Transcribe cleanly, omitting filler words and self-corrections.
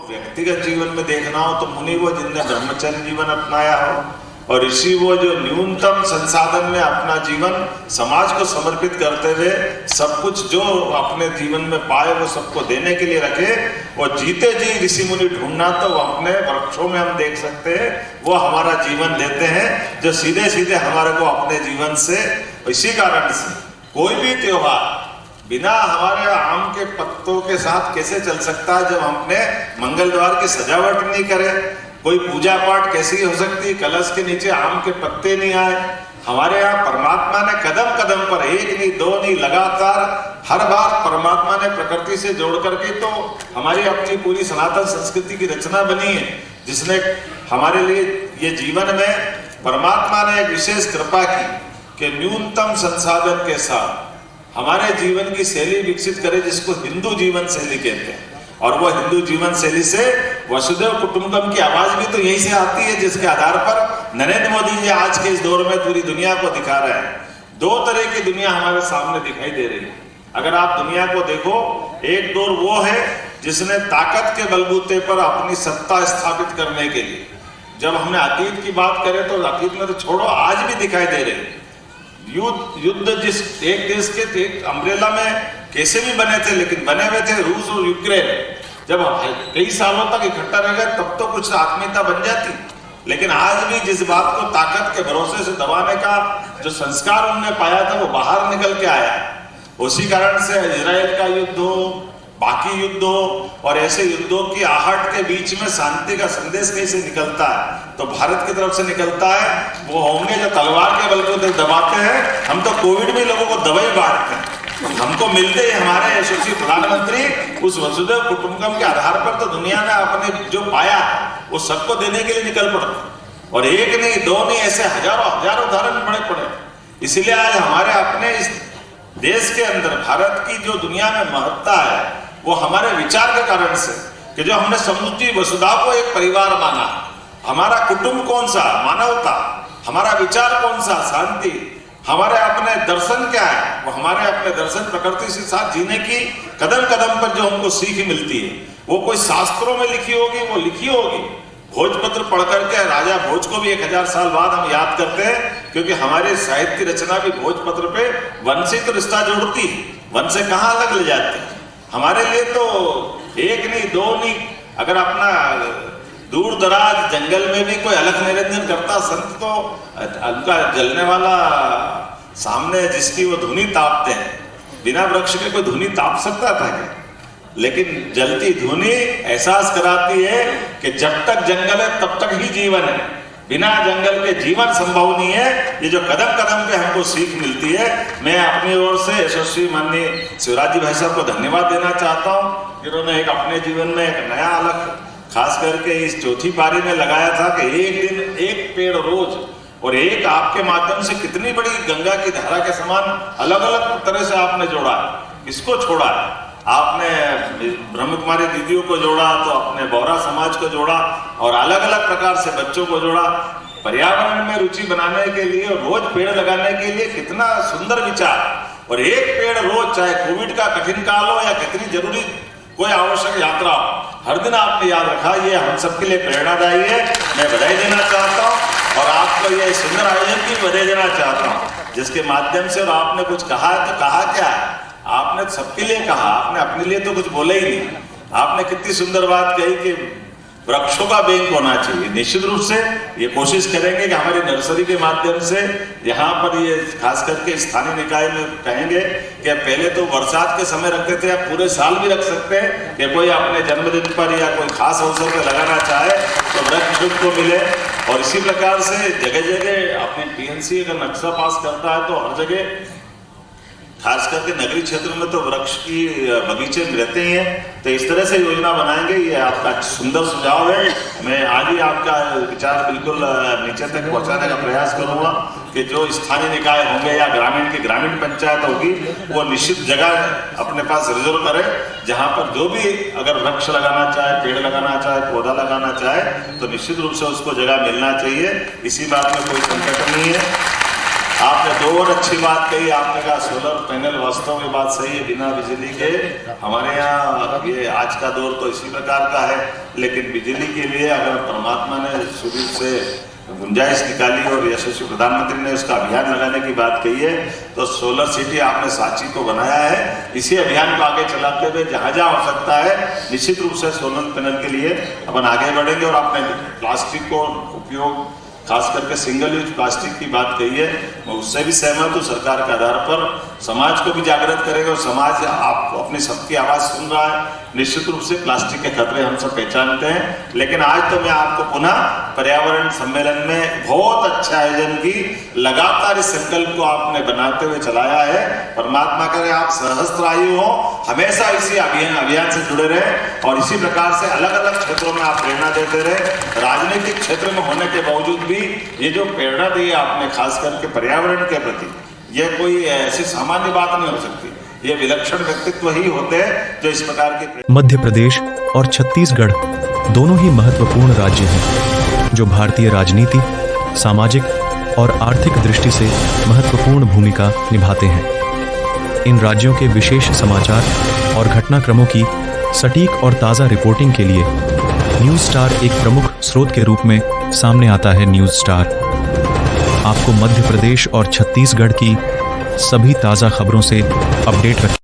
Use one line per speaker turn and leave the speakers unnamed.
व्यक्तिगत जीवन में देखना हो तो मुनि वो जिनने ब्रह्मचर्य जीवन अपनाया हो, और ऋषि वो जो न्यूनतम संसाधन में अपना जीवन समाज को समर्पित करते हुए सब कुछ जो अपने जीवन में पाए वो सबको देने के लिए रखे। और जीते जी ऋषि मुनि ढूंढना तो अपने वृक्षों में हम देख सकते हैं, वो हमारा जीवन देते हैं, जो सीधे सीधे हमारे को अपने जीवन से। इसी कारण से कोई भी त्योहार बिना हमारे आम के पत्तों के साथ कैसे चल सकता है, जब हमने मंगल द्वार की सजावट नहीं करे। कोई पूजा पाठ कैसी हो सकती है, कलश के नीचे आम के पत्ते नहीं आए। हमारे यहाँ परमात्मा ने कदम कदम पर, एक नहीं दो नहीं, लगातार हर बार परमात्मा ने प्रकृति से जोड़ करके तो हमारी अपनी पूरी सनातन संस्कृति की रचना बनी है, जिसने हमारे लिए ये जीवन में परमात्मा ने एक विशेष कृपा की कि न्यूनतम संसाधन के साथ हमारे जीवन की शैली विकसित करे, जिसको हिंदू जीवन शैली कहते हैं। और वो हिंदू जीवन शैली से वसुधैव कुटुंबकम की आवाज भी तो यहीं से आती है, जिसके आधार पर नरेंद्र मोदी जी आज के इस दौर में पूरी दुनिया को दिखा रहे हैं। दो तरह की दुनिया हमारे सामने दिखाई दे रही है। अगर आप दुनिया को देखो, एक दौर वो है जिसने ताकत के बलबूते पर अपनी सत्ता स्थापित करने के लिए, जब हमने अतीत की बात करें तो अतीत में तो छोड़ो, आज भी दिखाई दे रहे हैं। युद्ध जिस एक देश के एक अम्ब्रेला में कैसे भी बने थे, लेकिन बने हुए थे रूस और यूक्रेन। जब कई सालों तक इकट्ठा रह गए तब तो कुछ आत्मीयता बन जाती, लेकिन आज भी जिस बात को ताकत के भरोसे से दबाने का जो संस्कार उनने पाया था वो बाहर निकल के आया। उसी कारण से इजराइल का युद्ध हो, बाकी युद्ध हो, और ऐसे युद्धों की आहट के बीच में शांति का संदेश कैसे निकलता है, तो भारत की तरफ से निकलता है। वो होंगे जो तलवार के बल को दबाते हैं। हम तो कोविड में लोगों को दवाई बांटते हैं, हमको मिलते ही हमारे यशस्वी प्रधानमंत्री उस वसुधैव कुटुंबकम के आधार पर तो दुनिया ने अपने जो पाया वो सबको देने के लिए निकल पड़ते। और एक नहीं दो नहीं, ऐसे हजारों हजारों उदाहरण बड़े पड़े। इसीलिए आज हमारे अपने इस देश के अंदर भारत की जो दुनिया में महत्ता है वो हमारे विचार के कारण से, कि जो हमने समुद्री वसुधा को एक परिवार माना। हमारा कुटुंब कौन सा, मानवता। हमारा विचार कौन सा, शांति। हमारे अपने दर्शन क्या है, वो हमारे अपने दर्शन प्रकृति से साथ जीने की कदम कदम पर जो हमको सीख मिलती है, वो कोई शास्त्रों में लिखी होगी, वो लिखी होगी। भोजपत्र पढ़ करके राजा भोज को भी 1000 साल बाद हम याद करते हैं, क्योंकि हमारे साहित्य की रचना भी भोजपत्र पे वन से तो रिश्ता जोड़ती है, वन से कहाँ अलग ले जाती है। हमारे लिए तो एक नहीं दो नहीं, अगर अपना दूर दराज जंगल में भी कोई अलग निरंजन करता संत तो उनका जलने वाला सामने जिसकी वो धुनी तापते हैं, बिना वृक्ष के कोई धुनी ताप सकता था क्या? लेकिन जलती धुनी एहसास कराती है कि जब तक जंगल है तब तक ही जीवन है, बिना जंगल के जीवन संभव नहीं है। ये जो कदम कदम पे हमको सीख मिलती है, मैं अपनी ओर से यशस्वी माननीय शिवराज जी भाई साहब को धन्यवाद देना चाहता हूँ, जिन्होंने एक अपने जीवन में एक नया अलग खास करके इस चौथी पारी में लगाया था कि एक दिन एक पेड़ रोज, और एक आपके माध्यम से कितनी बड़ी गंगा की धारा के समान अलग अलग तरह से आपने जोड़ा। किसको छोड़ा? आपने ब्रह्म कुमारी दीदियों को जोड़ा, तो अपने बोहरा समाज को जोड़ा, और अलग अलग प्रकार से बच्चों को जोड़ा। पर्यावरण में रुचि बनाने के लिए, रोज पेड़ लगाने के लिए कितना सुंदर विचार। और एक पेड़ रोज, चाहे कोविड का कठिन काल हो या कितनी जरूरी कोई आवश्यक यात्रा हो, हर दिन आपने याद रखा। ये हम सबके लिए प्रेरणादायी है। मैं बधाई देना चाहता हूँ और आपको ये सुंदर आयोजन की बधाई देना चाहता हूँ, जिसके माध्यम से, और आपने कुछ कहा है तो कहा क्या है, आपने सबके लिए कहा, आपने अपने लिए तो कुछ बोला ही नहीं। आपने कितनी सुंदर बात कही कि वृक्षों का बैंक होना चाहिए। निश्चित रूप से ये कोशिश करेंगे कि हमारी नर्सरी के माध्यम से यहाँ पर ये खास करके स्थानीय निकाय में कहेंगे कि पहले तो बरसात के समय रखते थे, अब पूरे साल भी रख सकते हैं कि कोई अपने जन्मदिन पर या कोई खास अवसर पर लगाना चाहे तो वृक्ष को मिले। और इसी प्रकार से जगह जगह अपनी टीएनसी अगर नक्शा पास करता है तो हर जगह, खास करके नगरीय क्षेत्र में तो वृक्ष की बगीचे रहते ही हैं, तो इस तरह से योजना बनाएंगे। ये आपका सुंदर सुझाव है। मैं आज ही आपका विचार बिल्कुल नीचे तक पहुंचाने का प्रयास करूंगा कि जो स्थानीय निकाय होंगे या ग्रामीण की ग्रामीण पंचायत होगी, वो निश्चित जगह अपने पास रिजर्व करे, जहां पर जो भी अगर वृक्ष लगाना चाहे, पेड़ लगाना चाहे, पौधा लगाना चाहे, तो निश्चित रूप से उसको जगह मिलना चाहिए। इसी बात में कोई संकट नहीं है। आपने दो और अच्छी बात कही। आपने कहा सोलर पैनल, वास्तव में बात सही है। बिना बिजली के हमारे यहाँ ये आज का दौर तो इसी प्रकार का है। लेकिन बिजली के लिए अगर परमात्मा ने शुरू से गुंजाइश निकाली और यशस्वी प्रधानमंत्री ने उसका अभियान लगाने की बात कही है, तो सोलर सिटी आपने सांची को बनाया है। इसी अभियान को आगे चलाते हुए जहाँ जहाँ हो सकता है निश्चित रूप से सोलर पैनल के लिए अपन आगे बढ़ेंगे। और आपने प्लास्टिक को उपयोग खास करके सिंगल यूज प्लास्टिक की बात कही है, मैं उससे भी सहमत हूँ। सरकार के आधार पर समाज को भी जागृत करेगा और समाज आप अपनी सबकी आवाज़ सुन रहा है। निश्चित रूप से प्लास्टिक के खतरे हम सब पहचानते हैं, लेकिन आज तो मैं आपको पुनः पर्यावरण सम्मेलन में बहुत अच्छा आयोजन की लगातार इस संकल्प को आपने बनाते हुए चलाया है। परमात्मा करे आप सहस्त्र आयु हो, हमेशा इसी अभियान से जुड़े रहे और इसी प्रकार से अलग अलग क्षेत्रों में आप प्रेरणा देते रहे। राजनीतिक क्षेत्र में होने के बावजूद भी ये जो प्रेरणा दी है आपने खास करके पर्यावरण के प्रति, यह कोई ऐसी सामान्य बात नहीं हो सकती। ये विलक्षण व्यक्तित्व ही होते हैं जो इस प्रकार के।
मध्य प्रदेश और छत्तीसगढ़ दोनों ही महत्वपूर्ण राज्य हैं जो भारतीय राजनीति, सामाजिक और आर्थिक दृष्टि से महत्वपूर्ण भूमिका निभाते हैं। इन राज्यों के विशेष समाचार और घटनाक्रमों की सटीक और ताज़ा रिपोर्टिंग के लिए न्यूज़ स्टार एक प्रमुख स्रोत के रूप में सामने आता है। न्यूज़ स्टार आपको मध्य प्रदेश और छत्तीसगढ़ की सभी ताज़ा खबरों से अपडेट रखें।